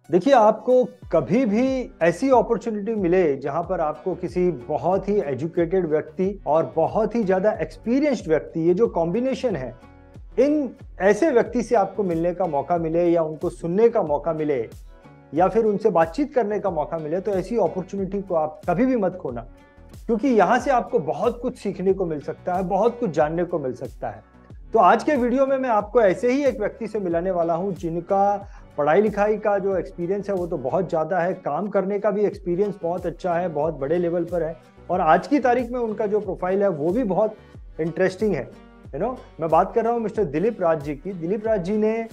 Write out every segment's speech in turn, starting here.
देखिए, आपको कभी भी ऐसी अपॉर्चुनिटी मिले जहां पर आपको किसी बहुत ही एजुकेटेड व्यक्ति और बहुत ही ज्यादा एक्सपीरियंस्ड व्यक्ति, ये जो कॉम्बिनेशन है, इन ऐसे व्यक्ति से आपको मिलने का मौका मिले या उनको सुनने का मौका मिले या फिर उनसे बातचीत करने का मौका मिले, तो ऐसी अपॉर्चुनिटी को आप कभी भी मत खोना, क्योंकि यहां से आपको बहुत कुछ सीखने को मिल सकता है, बहुत कुछ जानने को मिल सकता है। तो आज के वीडियो में मैं आपको ऐसे ही एक व्यक्ति से मिलाने वाला हूं जिनका पढ़ाई लिखाई का जो एक्सपीरियंस है वो तो बहुत ज्यादा है, काम करने का भी एक्सपीरियंस बहुत अच्छा है, बहुत बड़े लेवल पर है, और आज की तारीख में उनका जो प्रोफाइल है वो भी बहुत इंटरेस्टिंग है। मैं बात कर रहा हूँ मिस्टर दिलीप राज जी की। दिलीप राज जी ने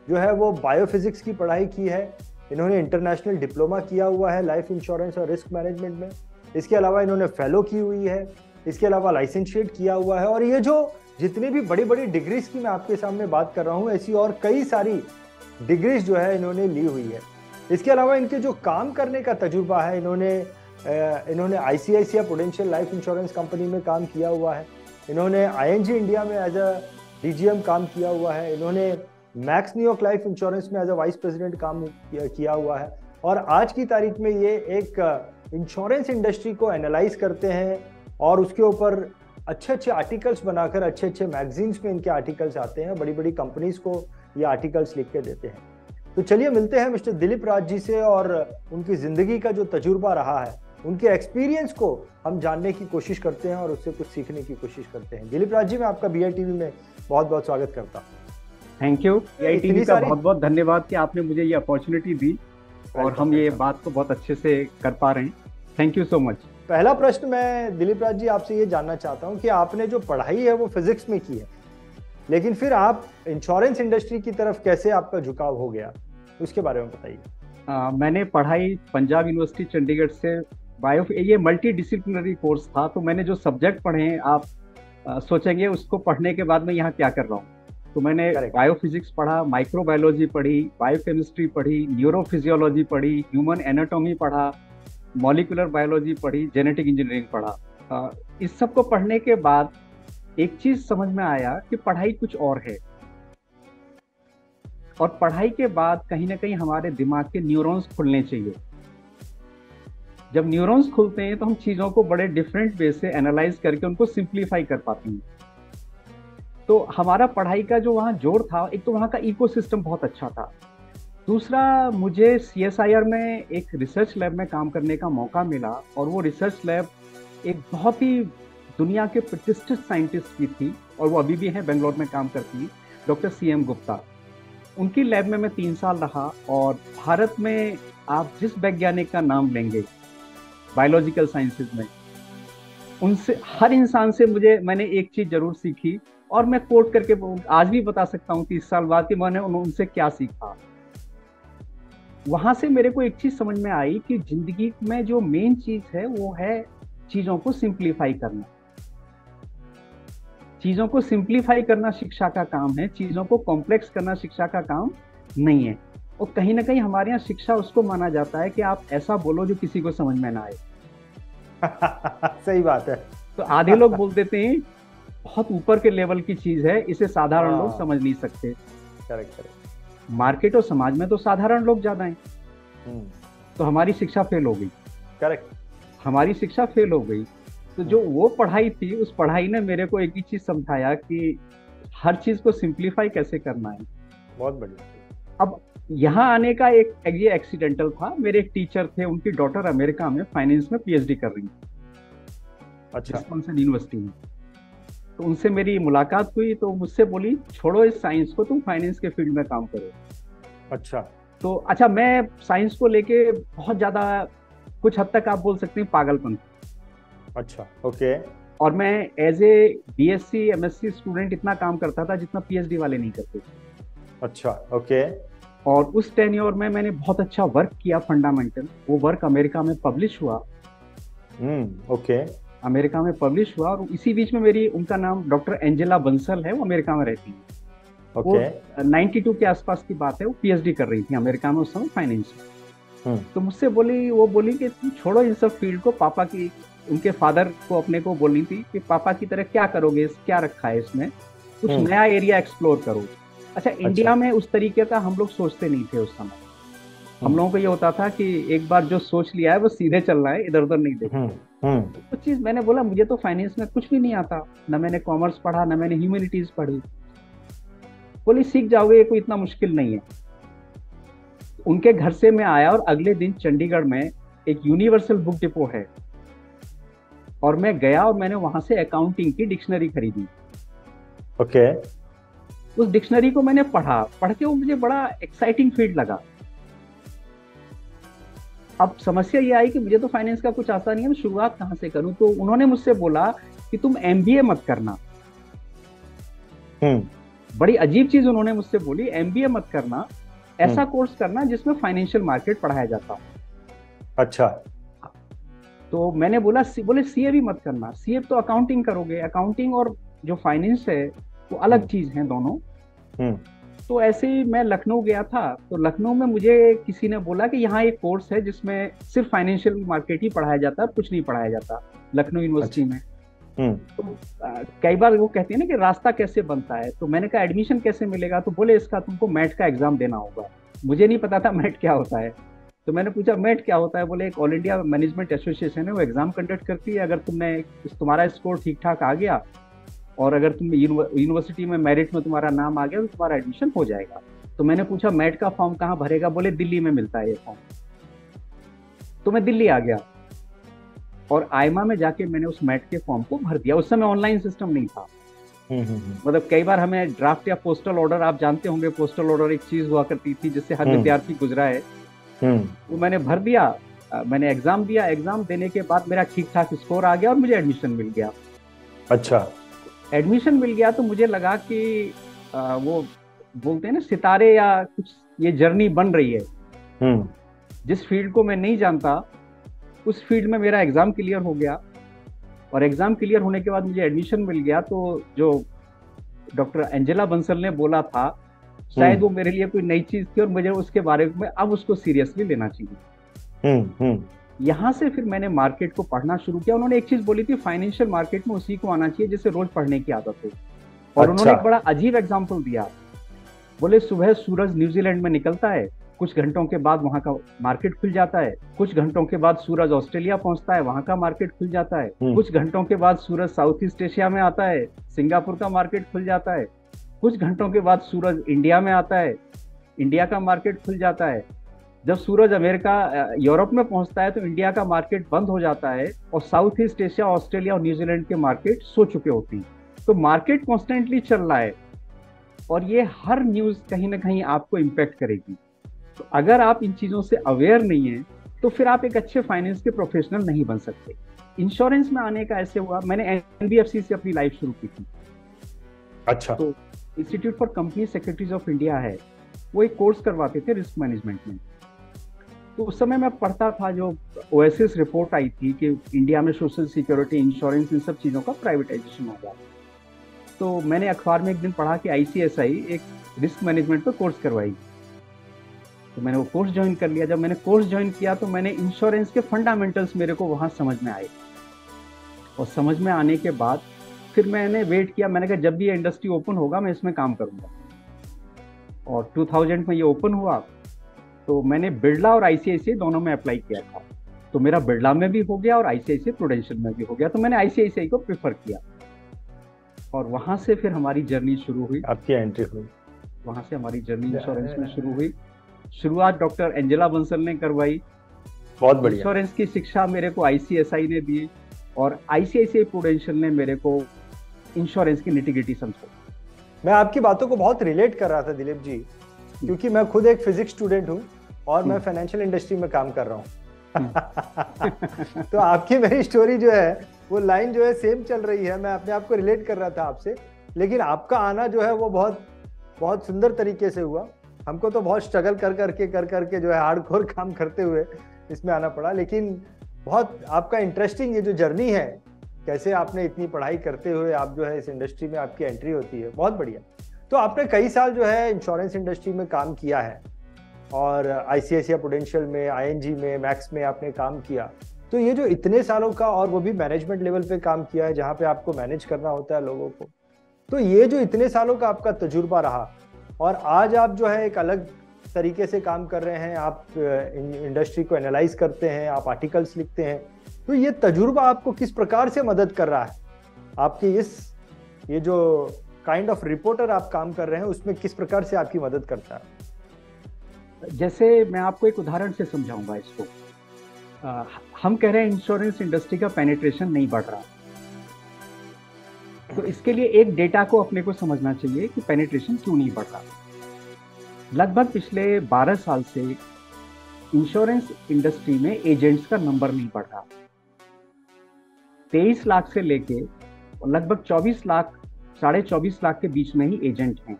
जो है वो बायोफिजिक्स की पढ़ाई की है। इन्होंने इंटरनेशनल डिप्लोमा किया हुआ है लाइफ इंश्योरेंस और रिस्क मैनेजमेंट में। इसके अलावा इन्होंने फेलो की हुई है, इसके अलावा लाइसेंशिएट किया हुआ है, और ये जो जितनी भी बड़ी बड़ी डिग्रीज की मैं आपके सामने बात कर रहा हूँ, ऐसी और कई सारी डिग्रीज जो है इन्होंने ली हुई है। इसके अलावा इनके जो काम करने का तजुर्बा है, इन्होंने ICICI prudential life insurance company में काम किया हुआ है। इन्होंने आईएनजी इंडिया में एज अ डीजीएम काम किया हुआ है। इन्होंने मैक्स न्यूयॉर्क लाइफ इंश्योरेंस में एज अ वाइस प्रेसिडेंट काम किया हुआ है। और आज की तारीख में ये एक इंश्योरेंस इंडस्ट्री को एनालाइज करते हैं और उसके ऊपर अच्छे अच्छे आर्टिकल्स बनाकर, अच्छे अच्छे मैगजीन्स में इनके आर्टिकल्स आते हैं, बड़ी बड़ी कंपनीज को ये आर्टिकल्स लिख के देते हैं। तो चलिए मिलते हैं मिस्टर दिलीप राज जी से और उनकी जिंदगी का जो तजुर्बा रहा है, उनके एक्सपीरियंस को हम जानने की कोशिश करते हैं और उससे कुछ सीखने की कोशिश करते हैं। दिलीप राज जी, मैं आपका बीआई टीवी में बहुत बहुत स्वागत करता हूँ। Thank you. बीआई टीवी का बहुत बहुत धन्यवाद कि आपने मुझे ये अपॉर्चुनिटी दी और हम ये बात को बहुत अच्छे से कर पा रहे हैं। Thank you so much. पहला प्रश्न मैं दिलीप राज जी आपसे ये जानना चाहता हूँ कि आपने जो पढ़ाई है वो फिजिक्स में की है, लेकिन फिर आप इंश्योरेंस इंडस्ट्री की तरफ कैसे आपका झुकाव हो गया, उसके बारे में बताइए। मैंने पढ़ाई पंजाब यूनिवर्सिटी चंडीगढ़ से ये मल्टी डिसिप्लिनरी कोर्स था। तो मैंने जो सब्जेक्ट पढ़े हैं, आप सोचेंगे उसको पढ़ने के बाद मैं यहाँ क्या कर रहा हूँ। तो मैंने बायोफिजिक्स पढ़ा, माइक्रोबायोलॉजी पढ़ी, बायोकेमिस्ट्री पढ़ी, न्यूरोफिजियोलॉजी पढ़ी, ह्यूमन एनाटॉमी पढ़ा, मॉलिक्यूलर बायोलॉजी पढ़ी, जेनेटिक इंजीनियरिंग पढ़ा। इस सब को पढ़ने के बाद एक चीज समझ में आया कि पढ़ाई कुछ और है, और पढ़ाई के बाद कहीं ना कहीं हमारे दिमाग के न्यूरॉन्स खुलने चाहिए। जब न्यूरॉन्स खुलते हैं तो हम चीजों को बड़े डिफरेंट वे से एनालाइज करके उनको सिंप्लीफाई कर पाते हैं। तो हमारा पढ़ाई का जो वहाँ जोर था, एक तो वहाँ का इकोसिस्टम बहुत अच्छा था, दूसरा मुझे सीएसआईआर में एक रिसर्च लैब में काम करने का मौका मिला, और वो रिसर्च लैब एक बहुत ही दुनिया के प्रतिष्ठित साइंटिस्ट की थी, और वो अभी भी है, बेंगलोर में काम करती है, डॉक्टर सीएम गुप्ता। उनकी लैब में मैं 3 साल रहा, और भारत में आप जिस वैज्ञानिक का नाम लेंगे बायोलॉजिकल साइंसेज में, उनसे हर इंसान से मैंने एक चीज जरूर सीखी, और मैं कोट करके आज भी बता सकता हूँ 30 साल बाद कि मैंने उनसे क्या सीखा। वहां से मेरे को एक चीज समझ में आई कि जिंदगी में जो मेन चीज है वो है चीजों को सिंप्लीफाई करना। चीजों को सिंप्लीफाई करना शिक्षा का काम है, चीजों को कॉम्प्लेक्स करना शिक्षा का काम नहीं है। और कहीं ना कहीं हमारे यहाँ शिक्षा उसको माना जाता है कि आप ऐसा बोलो जो किसी को समझ में ना आए। सही बात है। तो आधे लोग बोल देते हैं बहुत ऊपर के लेवल की चीज है, इसे साधारण लोग समझ नहीं सकते। करेक्ट। मार्केट और समाज में तो साधारण लोग ज्यादा हैं, तो हमारी शिक्षा फेल हो गई। करेक्ट, हमारी शिक्षा फेल हो गई। तो जो वो पढ़ाई थी, उस पढ़ाई ने मेरे को एक ही चीज समझाया कि हर चीज को सिंप्लीफाई कैसे करना है। बहुत बढ़िया। अब यहाँ आने का ये एक्सीडेंटल था। मेरे एक टीचर थे, उनकी डॉटर अमेरिका में फाइनेंस में पीएचडी कर रही थी, अच्छा, विस्कॉन्सिन यूनिवर्सिटी में। तो उनसे मेरी मुलाकात हुई, तो मुझसे बोली छोड़ो इस साइंस को, तुम फाइनेंस के फील्ड में काम करो। अच्छा। तो अच्छा, मैं साइंस को लेके बहुत ज्यादा, कुछ हद तक आप बोल सकते हैं पागलपन। अच्छा, ओके। और मैं as a BSc MSc student इतना काम करता था जितना पीएचडी वाले नहीं करते। अच्छा, ओके। और उस टेन्योर में मैंने बहुत अच्छा वर्क किया, फंडामेंटल। वो वर्क अमेरिका में पब्लिश हुआ। ओके। अमेरिका में पब्लिश हुआ, और इसी बीच में उनका नाम डॉक्टर एंजेला बंसल है, वो अमेरिका में रहती है। ओके। वो 92 के आसपास की बात है, वो पीएचडी कर रही थी अमेरिका में उस समय फाइनेंस में। तो मुझसे वो बोली कि तुम छोड़ो इन सब फील्ड को, पापा की, उनके फादर को अपने को बोलनी थी कि पापा की तरह क्या करोगे, क्या रखा है इसमें, कुछ नया एरिया एक्सप्लोर करो। अच्छा, इंडिया में उस तरीके का हम लोग सोचते नहीं थे उस समय। हम लोगों को ये होता था कि एक बार जो सोच लिया है वो सीधे चलना है, इधर उधर नहीं देखना। हम्म। हम्म। कुछ चीज मैंने बोला, मुझे तो फाइनेंस में कुछ भी नहीं आता, ना मैंने कॉमर्स पढ़ा, ना मैंने ह्यूमैनिटीज पढ़ी। बोली सीख जाओगे, ये कोई इतना मुश्किल नहीं है। उनके घर से मैं आया और अगले दिन चंडीगढ़ में एक यूनिवर्सल बुक डिपो है, और मैं गया और मैंने वहां से अकाउंटिंग की डिक्शनरी खरीदी। ओके। उस डिक्शनरी को मैंने पढ़ा, पढ़ के वो मुझे बड़ा एक्साइटिंग फील्ड लगा। अब समस्या ये आई कि मुझे तो फाइनेंस का कुछ आता नहीं है, मैं शुरुआत कहाँ से करूं। तो उन्होंने मुझसे बोला कि तुम एमबीए मत करना। बड़ी अजीब चीज उन्होंने मुझसे बोली, एमबीए मत करना, ऐसा कोर्स करना जिसमें फाइनेंशियल मार्केट पढ़ाया जाता हो। अच्छा। तो मैंने बोला बोले सीए भी मत करना, सीए तो अकाउंटिंग करोगे, अकाउंटिंग और जो फाइनेंस है वो अलग चीज है दोनों। तो ऐसे ही मैं लखनऊ गया था, तो लखनऊ में मुझे किसी ने बोला कि यहाँ एक कोर्स है जिसमें सिर्फ फाइनेंशियल मार्केट ही पढ़ाया जाता है, कुछ नहीं पढ़ाया जाता लखनऊ यूनिवर्सिटी में। तो कई बार वो कहते हैं ना कि रास्ता कैसे बनता है, तो मैंने कहा एडमिशन कैसे मिलेगा, तो बोले इसका तुमको मैट का एग्जाम देना होगा। मुझे नहीं पता था मैट क्या होता है, तो मैंने पूछा मैट क्या होता है। बोले एक ऑल इंडिया मैनेजमेंट एसोसिएशन है, वो एग्जाम कंडक्ट करती है, अगर तुम्हारा स्कोर ठीक ठाक आ गया और अगर तुम यूनिवर्सिटी में मेरिट में तुम्हारा नाम आ गया तो तुम्हारा एडमिशन हो जाएगा। तो मैंने पूछा मैट का फॉर्म कहाँ भरेगा, बोले दिल्ली में मिलता है ये फॉर्म। तो मैं दिल्ली आ गया और आईमा में जाके मैंने उस मैट के फॉर्म को भर दिया। उस समय ऑनलाइन सिस्टम नहीं था। मतलब कई बार हमें ड्राफ्ट या पोस्टल ऑर्डर, आप जानते होंगे पोस्टल ऑर्डर एक चीज हुआ करती थी जिससे हर विद्यार्थी गुजरा है। वो मैंने भर दिया, मैंने एग्जाम दिया, एग्जाम देने के बाद मेरा ठीक ठाक स्कोर आ गया और मुझे एडमिशन मिल गया। अच्छा। एडमिशन मिल गया तो मुझे लगा कि वो बोलते हैं ना सितारे या कुछ, ये जर्नी बन रही है। जिस फील्ड को मैं नहीं जानता उस फील्ड में मेरा एग्जाम क्लियर हो गया, और एग्जाम क्लियर होने के बाद मुझे एडमिशन मिल गया। तो जो डॉक्टर एंजेला बंसल ने बोला था, शायद वो मेरे लिए कोई नई चीज थी और मुझे उसके बारे में अब उसको सीरियसली लेना चाहिए। यहाँ से फिर मैंने मार्केट को पढ़ना शुरू किया। उन्होंने एक चीज बोली थी, फाइनेंशियल मार्केट में उसी को आना चाहिए जिसे रोज पढ़ने की आदत हो। और उन्होंने एक बड़ा अजीब एग्जांपल दिया। बोले सुबह सूरज न्यूजीलैंड में निकलता है, कुछ घंटों के बाद वहां का मार्केट खुल जाता है। कुछ घंटों के बाद सूरज ऑस्ट्रेलिया पहुंचता है, वहां का मार्केट खुल जाता है। कुछ घंटों के बाद सूरज साउथ ईस्ट एशिया में आता है, सिंगापुर का मार्केट खुल जाता है। कुछ घंटों के बाद सूरज इंडिया में आता है, इंडिया का मार्केट खुल जाता है। जब सूरज अमेरिका यूरोप में पहुंचता है तो इंडिया का मार्केट बंद हो जाता है और साउथ ईस्ट एशिया, ऑस्ट्रेलिया और न्यूजीलैंड के मार्केट सो चुके होते हैं। तो मार्केट कॉन्स्टेंटली चल रहा है और ये हर न्यूज कहीं ना कहीं आपको इम्पैक्ट करेगी। तो अगर आप इन चीजों से अवेयर नहीं है तो फिर आप एक अच्छे फाइनेंस के प्रोफेशनल नहीं बन सकते। इंश्योरेंस में आने का ऐसे हुआ, मैंने एनबीएफसी से अपनी लाइफ शुरू की थी। अच्छा। तो institute for company secretaries of India है, वो एक कोर्स करवाते थे रिस्क मैनेजमेंट में। तो उस समय मैं पढ़ता था, जो ओएसिस रिपोर्ट आई थी कि इंडिया में सोशल सिक्योरिटी, इंश्योरेंस, इन सब चीज़ों का प्राइवेटाइजेशन हो गया। तो मैंने अखबार में एक दिन पढ़ा कि आईसीएसआई एक रिस्क मैनेजमेंट पर कोर्स करवाई। तो मैंने वो कोर्स ज्वाइन कर लिया। जब मैंने कोर्स ज्वाइन किया तो मैंने इंश्योरेंस के फंडामेंटल्स मेरे को वहाँ समझ में आए, और समझ में आने के बाद फिर मैंने वेट किया। मैंने कहा जब भी ये इंडस्ट्री ओपन होगा मैं इसमें काम करूँगा। और 2000 में ये ओपन हुआ तो मैंने बिरला और आईसीआईसीआई दोनों में अप्लाई किया था। तो मेरा बिरला में भी हो गया और आईसीआईसीआई प्रूडेंशियल में भी हो गया। तो मैंने आईसीआईसीआई को प्रेफर किया और वहां से फिर हमारी जर्नी शुरू हुई। आपकी एंट्री हुई वहां से, हमारी जर्नी इंश्योरेंस में शुरू हुई। शुरुआत डॉक्टर एंजेला बंसल ने करवाई। बहुत बढ़िया। इंश्योरेंस की शिक्षा मेरे को आईसीएसआई ने दी और आईसीआईसीआई प्रूडेंशियल ने मेरे को इंश्योरेंस की निटी-ग्रिटी समझाई। मैं आपकी बातों को बहुत रिलेट कर रहा था दिलीप जी, क्योंकि मैं खुद एक फिजिक्स स्टूडेंट हूँ और मैं फाइनेंशियल इंडस्ट्री में काम कर रहा हूँ। तो आपकी मेरी स्टोरी जो है वो लाइन जो है सेम चल रही है। मैं अपने आप को रिलेट कर रहा था आपसे, लेकिन आपका आना जो है वो बहुत बहुत सुंदर तरीके से हुआ। हमको तो बहुत स्ट्रगल कर करके जो है हार्डकोर काम करते हुए इसमें आना पड़ा। लेकिन बहुत आपका इंटरेस्टिंग ये जो जर्नी है, कैसे आपने इतनी पढ़ाई करते हुए आप जो है इस इंडस्ट्री में आपकी एंट्री होती है, बहुत बढ़िया। तो आपने कई साल जो है इंश्योरेंस इंडस्ट्री में काम किया है और आईसीआईसीआई प्रूडेंशियल में, आईएनजी में, मैक्स में आपने काम किया। तो ये जो इतने सालों का, और वो भी मैनेजमेंट लेवल पे काम किया है जहाँ पे आपको मैनेज करना होता है लोगों को, तो ये जो इतने सालों का आपका तजुर्बा रहा और आज आप जो है एक अलग तरीके से काम कर रहे हैं, आप इंडस्ट्री को एनालाइज करते हैं, आप आर्टिकल्स लिखते हैं, तो ये तजुर्बा आपको किस प्रकार से मदद कर रहा है? आपकी ये जो काइंड ऑफ रिपोर्टर आप काम कर रहे हैं उसमें किस प्रकार से आपकी मदद करता है? जैसे मैं आपको एक उदाहरण से समझाऊंगा इसको। हम कह रहे हैं इंश्योरेंस इंडस्ट्री का पेनिट्रेशन नहीं बढ़ रहा, तो इसके लिए एक डेटा को अपने को समझना चाहिए कि पेनिट्रेशन क्यों नहीं बढ़ रहा। लगभग पिछले 12 साल से इंश्योरेंस इंडस्ट्री में एजेंट्स का नंबर नहीं बढ़ रहा। 23 लाख से लेके लगभग 24 लाख, 24.5 लाख के बीच में ही एजेंट हैं।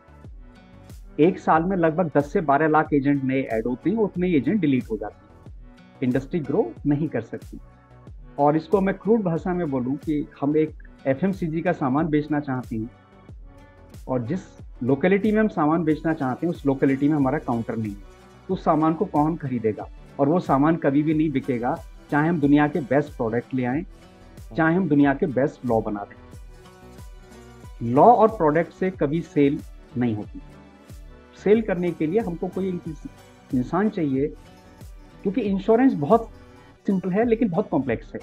एक साल में लगभग 10 से 12 लाख एजेंट नए ऐड होते हैं, उतने ही एजेंट डिलीट हो जाते हैं। इंडस्ट्री ग्रो नहीं कर सकती। और इसको मैं क्रूड भाषा में बोलूं कि हम एक FMCG का सामान बेचना चाहते हैं और जिस लोकेलिटी में हम सामान बेचना चाहते हैं उस लोकेलिटी में हमारा काउंटर नहीं है, तो उस सामान को कौन खरीदेगा? और वो सामान कभी भी नहीं बिकेगा, चाहे हम दुनिया के बेस्ट प्रोडक्ट ले आएं, चाहे हम दुनिया के बेस्ट लॉ बना दें। लॉ और प्रोडक्ट से कभी सेल नहीं होती। सेल करने के लिए हमको कोई इंसान चाहिए, क्योंकि इंश्योरेंस बहुत सिंपल है लेकिन बहुत कॉम्प्लेक्स है।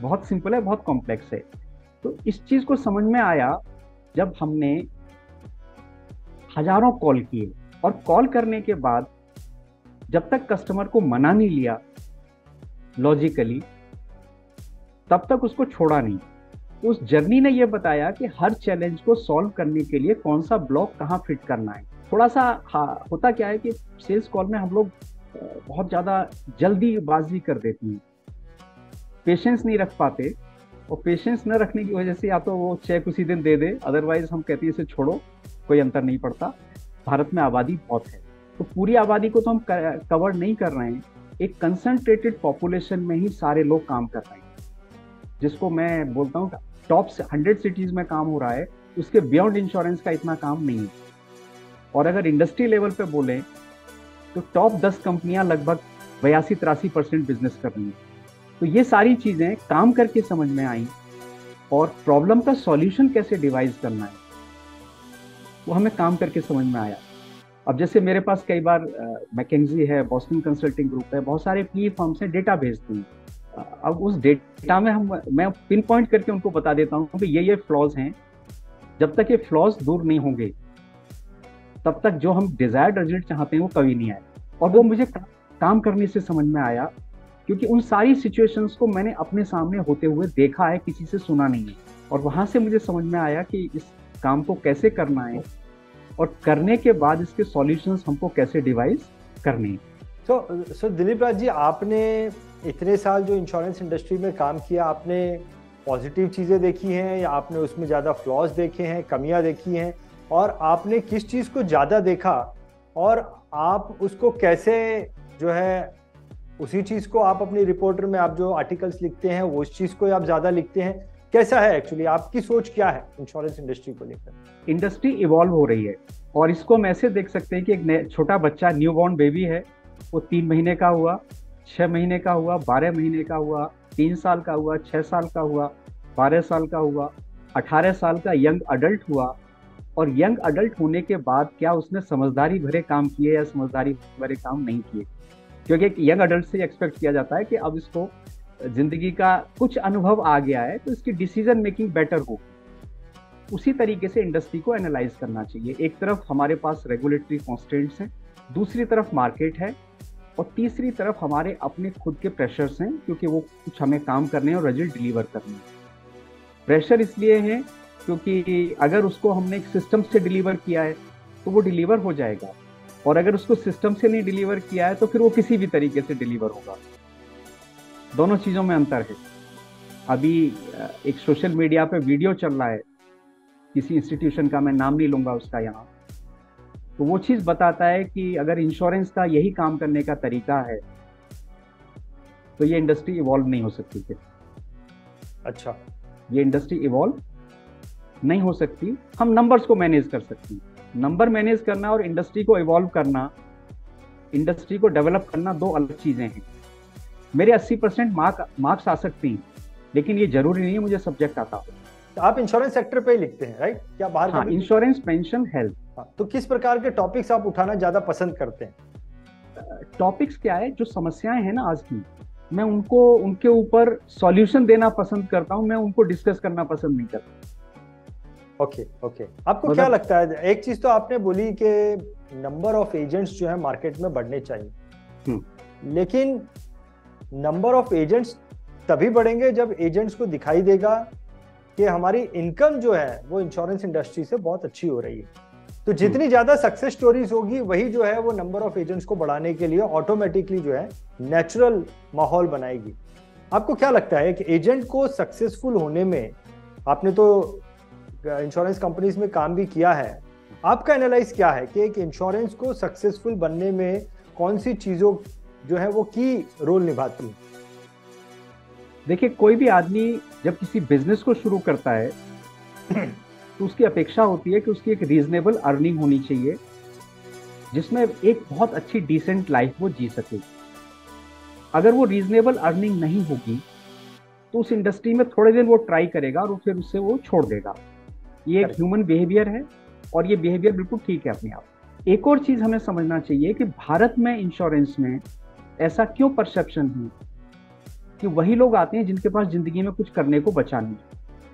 बहुत सिंपल है, बहुत कॉम्प्लेक्स है। तो इस चीज को समझ में आया जब हमने हजारों कॉल किए, और कॉल करने के बाद जब तक कस्टमर को मना नहीं लिया लॉजिकली, तब तक उसको छोड़ा नहीं। उस जर्नी ने यह बताया कि हर चैलेंज को सॉल्व करने के लिए कौन सा ब्लॉक कहाँ फिट करना है। थोड़ा सा होता क्या है कि सेल्स कॉल में हम लोग बहुत ज़्यादा जल्दीबाजी कर देते हैं, पेशेंस नहीं रख पाते, और पेशेंस न रखने की वजह से या तो वो चेक उसी दिन दे दे, अदरवाइज हम कहते हैं इसे छोड़ो, कोई अंतर नहीं पड़ता। भारत में आबादी बहुत है, तो पूरी आबादी को तो हम कवर नहीं कर रहे हैं, एक कंसंट्रेटेड पॉपुलेशन में ही सारे लोग काम कर रहे हैं, जिसको मैं बोलता हूँ टॉप 100 सिटीज में काम हो रहा है, उसके बियॉन्ड इंश्योरेंस का इतना काम नहीं है। और अगर इंडस्ट्री लेवल पे बोले तो टॉप 10 कंपनियां लगभग 82-83% बिजनेस कर रही हैं। तो ये सारी चीजें काम करके समझ में आई, और प्रॉब्लम का सॉल्यूशन कैसे डिवाइस करना है वो हमें काम करके समझ में आया। अब जैसे मेरे पास कई बार मैकेंजी है, बॉस्टन कंसल्टिंग ग्रुप है, बहुत सारे PE फर्म से डेटा भेजते हैं। अब उस डेटा में मैं पिन पॉइंट करके उनको बता देता हूँ कि ये फ्लॉज हैं। जब तक ये फ्लॉज दूर नहीं होंगे तब तक जो हम डिजायर्ड रिजल्ट चाहते हैं वो कभी नहीं आए। और वो मुझे काम करने से समझ में आया, क्योंकि उन सारी सिचुएशंस को मैंने अपने सामने होते हुए देखा है, किसी से सुना नहीं है। और वहां से मुझे समझ में आया कि इस काम को कैसे करना है, और करने के बाद इसके सॉल्यूशंस हमको कैसे डिवाइस करने हैं। सो दिलीप राज जी, आपने इतने साल जो इंश्योरेंस इंडस्ट्री में काम किया, आपने पॉजिटिव चीज़ें देखी हैं या आपने उसमें ज़्यादा फ्लॉज देखे हैं, कमियां देखी हैं, और आपने किस चीज़ को ज़्यादा देखा और आप उसको कैसे जो है उसी चीज़ को आप अपनी रिपोर्टर में आप जो आर्टिकल्स लिखते हैं वो उस चीज़ को आप ज़्यादा लिखते हैं, कैसा है एक्चुअली आपकी सोच क्या है इंश्योरेंस इंडस्ट्री को लेकर? इंडस्ट्री इवॉल्व हो रही है, और इसको हम ऐसे देख सकते हैं कि एक छोटा बच्चा, न्यू बॉर्न बेबी है, वो 3 महीने का हुआ, 6 महीने का हुआ, 12 महीने का हुआ, 3 साल का हुआ, 6 साल का हुआ, 12 साल का हुआ, 18 साल का यंग अडल्ट हुआ। और यंग अडल्ट होने के बाद क्या उसने समझदारी भरे काम किए या समझदारी भरे काम नहीं किए? क्योंकि एक यंग अडल्ट से एक्सपेक्ट किया जाता है कि अब इसको जिंदगी का कुछ अनुभव आ गया है तो इसकी डिसीजन मेकिंग बेटर हो। उसी तरीके से इंडस्ट्री को एनालाइज करना चाहिए। एक तरफ हमारे पास रेगुलेटरी कॉन्स्टेंट्स हैं, दूसरी तरफ मार्केट है, और तीसरी तरफ हमारे अपने खुद के प्रेशर्स हैं, क्योंकि वो कुछ हमें काम करने और रिजल्ट डिलीवर करने हैं। प्रेशर इसलिए है क्योंकि अगर उसको हमने एक सिस्टम से डिलीवर किया है तो वो डिलीवर हो जाएगा, और अगर उसको सिस्टम से नहीं डिलीवर किया है तो फिर वो किसी भी तरीके से डिलीवर होगा। दोनों चीज़ों में अंतर है। अभी एक सोशल मीडिया पे वीडियो चल रहा है किसी इंस्टीट्यूशन का, मैं नाम नहीं लूंगा उसका यहाँ, तो वो चीज़ बताता है कि अगर इंश्योरेंस का यही काम करने का तरीका है तो ये इंडस्ट्री इवॉल्व नहीं हो सकती थी। अच्छा, ये इंडस्ट्री इवॉल्व नहीं हो सकती। हम नंबर्स को मैनेज कर सकते हैं। नंबर मैनेज करना और इंडस्ट्री को इवॉल्व करना, इंडस्ट्री को डेवलप करना, दो अलग चीजें हैं। मेरे 80% मार्क्स आ सकती हैं, लेकिन ये जरूरी नहीं है मुझे सब्जेक्ट आता हो। तो आप इंश्योरेंस सेक्टर पे ही लिखते हैं, राइट? क्या बाहर? हाँ, इंश्योरेंस, पेंशन, हेल्थ, हाँ, तो किस प्रकार के टॉपिक्स आप उठाना ज्यादा पसंद करते हैं? टॉपिक्स क्या है, जो समस्याएं हैं ना आज की, मैं उनको उनके ऊपर सॉल्यूशन देना पसंद करता हूं, मैं उनको डिस्कस करना पसंद नहीं करता। ओके ओके, आपको क्या लगता है, एक चीज तो आपने बोली कि नंबर ऑफ एजेंट्स जो है मार्केट में बढ़ने चाहिए, लेकिन नंबर ऑफ एजेंट्स तभी बढ़ेंगे जब एजेंट्स को दिखाई देगा कि हमारी इनकम जो है वो इंश्योरेंस इंडस्ट्री से बहुत अच्छी हो रही है। तो जितनी ज्यादा सक्सेस स्टोरीज होगी वही जो है वो नंबर ऑफ एजेंट्स को बढ़ाने के लिए ऑटोमेटिकली जो है नेचुरल माहौल बनाएगी। आपको क्या लगता है कि एजेंट को सक्सेसफुल होने में, आपने तो इंश्योरेंस कंपनीज में काम भी किया है, आपका एनालाइज क्या है कि एक इंश्योरेंस को सक्सेसफुल बनने में कौन सी चीजों जो है वो की रोल निभाती है? देखिए, कोई भी आदमी जब किसी बिजनेस को शुरू करता है तो उसकी अपेक्षा होती है कि उसकी एक रीजनेबल अर्निंग होनी चाहिए, जिसमें एक बहुत अच्छी डिसेंट लाइफ वो जी सके। अगर वो रीजनेबल अर्निंग नहीं होगी तो उस इंडस्ट्री में थोड़े दिन वो ट्राई करेगा और फिर उससे वो छोड़ देगा। ये एक ह्यूमन बिहेवियर है और ये बिहेवियर बिल्कुल ठीक है अपने आप। एक और चीज हमें समझना चाहिए कि भारत में इंश्योरेंस में ऐसा क्यों परसेप्शन है कि वही लोग आते हैं जिनके पास जिंदगी में कुछ करने को बचा नहीं,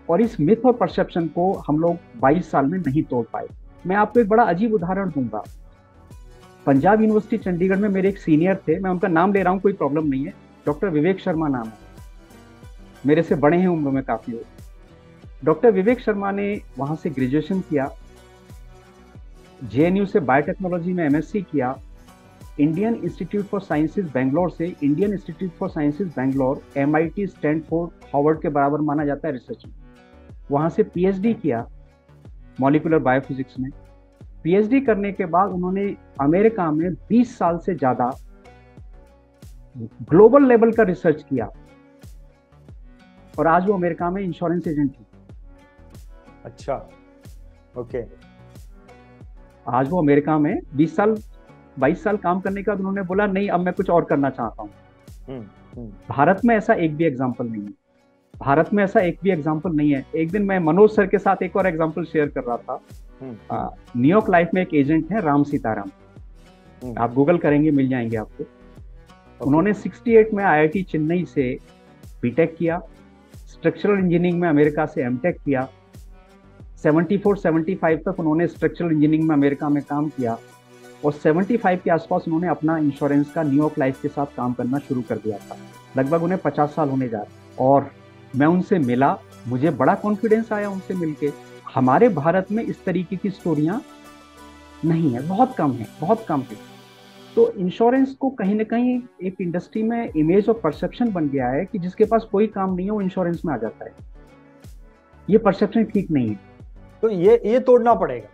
और इस मिथ और परसेप्शन को हम लोग 22 साल में नहीं तोड़ पाए। मैं आपको एक बड़ा अजीब उदाहरण दूंगा। पंजाब यूनिवर्सिटी चंडीगढ़ में मेरे एक सीनियर थे, मैं उनका नाम ले रहा हूं, कोई प्रॉब्लम नहीं है, डॉक्टर विवेक शर्मा नाम है, मेरे से बड़े हैं उम्र में काफी हो। डॉक्टर विवेक शर्मा ने वहां से ग्रेजुएशन किया, जेएनयू से बायोटेक्नोलॉजी में एमएससी किया, Indian Institute for Sciences Bangalore से Indian Institute for Sciences Bangalore, MIT, Stanford, Harvard के बराबर माना जाता है रिसर्च में, वहां से पीएचडी किया मॉलिक्यूलर बायोफिजिक्स में। पीएचडी करने के बाद उन्होंने अमेरिका में 20 साल से ज्यादा ग्लोबल लेवल का रिसर्च किया और आज वो अमेरिका में इंश्योरेंस एजेंट है। अच्छा, ओके। आज वो अमेरिका में 22 साल काम करने के बाद उन्होंने बोला नहीं, अब मैं कुछ और करना चाहता हूँ। भारत में ऐसा एक भी एग्जाम्पल नहीं है, भारत में ऐसा एक भी एग्जाम्पल नहीं है। एक दिन मैं मनोज सर के साथ एक और एग्जाम्पल शेयर कर रहा था। न्यूयॉर्क लाइफ में एक एजेंट है राम सीताराम, आप गूगल करेंगे मिल जाएंगे आपको। उन्होंने 68 में आईआईटी चेन्नई से बीटेक किया, स्ट्रक्चरल इंजीनियरिंग में अमेरिका से एमटेक किया, 74-75 तक उन्होंने स्ट्रक्चरल इंजीनियरिंग में अमेरिका में काम किया और 75 के आसपास उन्होंने अपना इंश्योरेंस का न्यूयॉर्क लाइफ के साथ काम करना शुरू कर दिया था। लगभग उन्हें 50 साल होने जा रहे। और मैं उनसे मिला, मुझे बड़ा कॉन्फिडेंस आया उनसे मिलके। हमारे भारत में इस तरीके की स्टोरियां नहीं है, बहुत कम है, बहुत कम है। तो इंश्योरेंस को कहीं ना कहीं एक इंडस्ट्री में इमेज और परसेप्शन बन गया है कि जिसके पास कोई काम नहीं है वो इंश्योरेंस में आ जाता है। ये परसेप्शन ठीक नहीं है, तो ये तोड़ना पड़ेगा,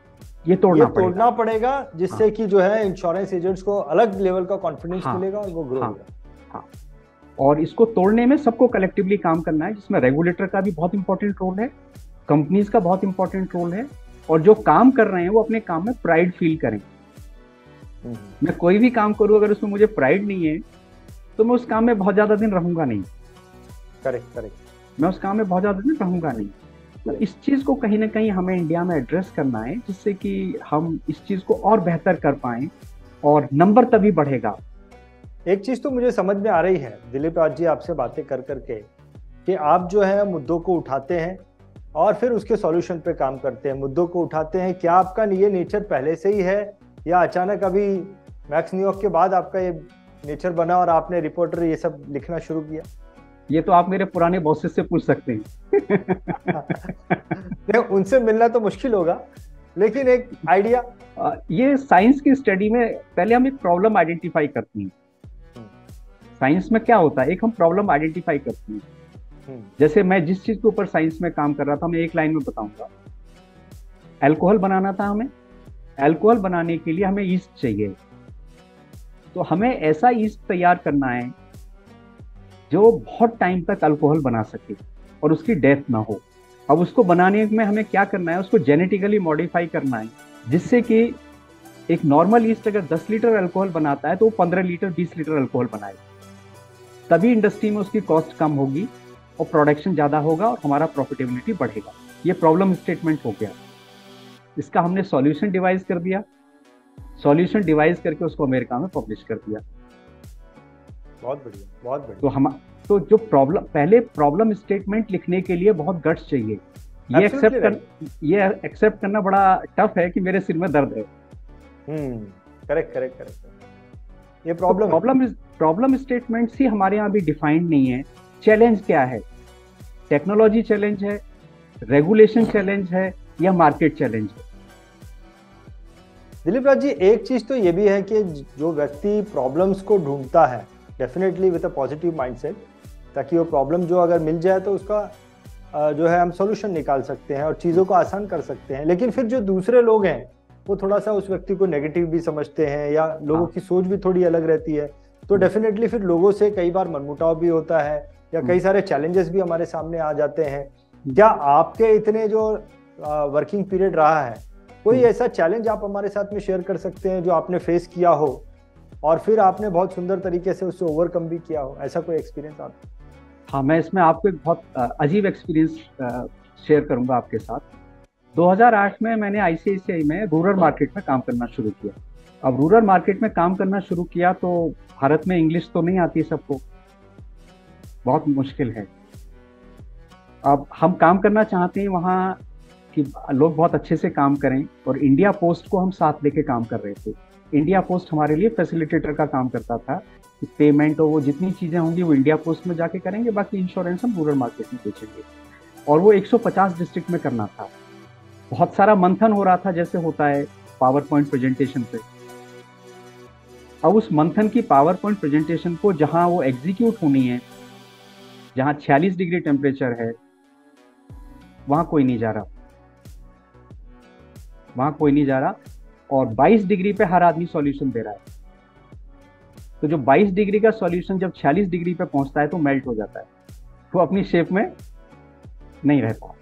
ये तोड़ना पड़ेगा जिससे कि जो है इंश्योरेंस एजेंट्स को अलग लेवल का कॉन्फिडेंस मिलेगा और वो ग्रो होगा। हाँ, और इसको तोड़ने में सबको कलेक्टिवली काम करना है, जिसमें रेगुलेटर का भी बहुत इंपॉर्टेंट रोल है, कंपनीज का बहुत इंपॉर्टेंट रोल है, और जो काम कर रहे हैं वो अपने काम में प्राइड फील करें। मैं कोई भी काम करूं अगर उसमें मुझे प्राइड नहीं है तो मैं उस काम में बहुत ज्यादा दिन रहूंगा नहीं। करेक्ट, मैं उस काम में बहुत ज्यादा दिन रहूंगा नहीं। तो इस चीज को कहीं ना कहीं हमें इंडिया में एड्रेस करना है, जिससे कि हम इस चीज को और बेहतर कर पाएं और नंबर तभी बढ़ेगा। एक चीज तो मुझे समझ में आ रही है दिलीप राज जी आपसे बातें कर करके, कि आप जो है मुद्दों को उठाते हैं और फिर उसके सॉल्यूशन पे काम करते हैं। मुद्दों को उठाते हैं, क्या आपका ये नेचर पहले से ही है या अचानक अभी मैक्स न्यूयॉर्क के बाद आपका ये नेचर बना और आपने रिपोर्टर ये सब लिखना शुरू किया? ये तो आप मेरे पुराने बॉसेस से पूछ सकते हैं। उनसे मिलना तो मुश्किल होगा, लेकिन एक आइडिया। ये साइंस की स्टडी में पहले हम एक प्रॉब्लम आइडेंटिफाई करते हैं। साइंस में क्या होता है, एक हम प्रॉब्लम आइडेंटिफाई करते हैं। जैसे मैं जिस चीज के ऊपर साइंस में काम कर रहा था, मैं एक लाइन में बताऊंगा। अल्कोहल बनाना था हमें, अल्कोहल बनाने के लिए हमें ईस्ट चाहिए, तो हमें ऐसा ईस्ट तैयार करना है जो बहुत टाइम तक अल्कोहल बना सके और उसकी डेथ ना हो। अब उसको बनाने में हमें क्या करना है, उसको जेनेटिकली मॉडिफाई करना है, जिससे कि एक नॉर्मल ईस्ट अगर 10 लीटर अल्कोहल बनाता है तो वो 15 लीटर 20 लीटर अल्कोहल बनाए। तभी इंडस्ट्री में उसकी कॉस्ट कम होगी और प्रोडक्शन ज्यादा होगा और हमारा प्रॉफिटेबिलिटी बढ़ेगा। ये प्रॉब्लम स्टेटमेंट हो गया। इसका हमने सॉल्यूशन डिवाइस कर दिया, सॉल्यूशन डिवाइस करके उसको अमेरिका में पब्लिश कर दिया। बहुत बढ़िया, बहुत बढ़िया। तो जो पहले प्रॉब्लम स्टेटमेंट लिखने के लिए बहुत गट्स चाहिए। ये एक्सेप्ट करना बड़ा टफ है कि मेरे सिर में दर्द है। करेक्ट। ये प्रॉब्लम स्टेटमेंट्स ही हमारे यहाँ भी डिफाइंड नहीं है। चैलेंज क्या है? टेक्नोलॉजी चैलेंज है, रेगुलेशन चैलेंज है, या मार्केट चैलेंज है? दिलीप राज जी, एक चीज तो ये भी है कि जो व्यक्ति प्रॉब्लम्स को ढूंढता है definitely with a positive mindset, ताकि वो प्रॉब्लम जो अगर मिल जाए तो उसका जो है हम सॉल्यूशन निकाल सकते हैं और चीज़ों को आसान कर सकते हैं। लेकिन फिर जो दूसरे लोग हैं वो थोड़ा सा उस व्यक्ति को नेगेटिव भी समझते हैं, या लोगों की सोच भी थोड़ी अलग रहती है, तो डेफिनेटली फिर लोगों से कई बार मनमुटाव भी होता है, या कई सारे चैलेंजेस भी हमारे सामने आ जाते हैं। क्या आपके इतने जो वर्किंग पीरियड रहा है, कोई ऐसा चैलेंज आप हमारे साथ में शेयर कर सकते हैं जो आपने फेस किया हो और फिर आपने बहुत सुंदर तरीके से उससे ओवरकम भी किया हो? ऐसा कोई एक्सपीरियंस आप? हाँ, मैं इसमें आपको एक बहुत अजीब एक्सपीरियंस शेयर करूंगा आपके साथ। 2008 में मैंने आईसीआईसीआई में रूरल मार्केट में काम करना शुरू किया। अब रूरल मार्केट में काम करना शुरू किया तो भारत में इंग्लिश तो नहीं आती सबको, बहुत मुश्किल है। अब हम काम करना चाहते हैं वहाँ कि लोग बहुत अच्छे से काम करें, और इंडिया पोस्ट को हम साथ लेके काम कर रहे थे। इंडिया पोस्ट हमारे लिए फैसिलिटेटर का काम करता था, पेमेंट और वो जितनी चीज़ें होंगी वो इंडिया पोस्ट में जाके करेंगे, बाकी इंश्योरेंस हम रूरल मार्केट में बेचेंगे। और वो 150 डिस्ट्रिक्ट में करना था। बहुत सारा मंथन हो रहा था, जैसे होता है पावर पॉइंट प्रेजेंटेशन पे। अब उस मंथन की पावर पॉइंट प्रेजेंटेशन को जहां वो एग्जीक्यूट होनी है, जहां 46 डिग्री टेम्परेचर है, वहां कोई नहीं जा रहा, और 22 डिग्री पे हर आदमी सॉल्यूशन दे रहा है। तो जो 22 डिग्री का सॉल्यूशन जब 46 डिग्री पे पहुंचता है तो मेल्ट हो जाता है, वो अपनी शेप में नहीं रहता।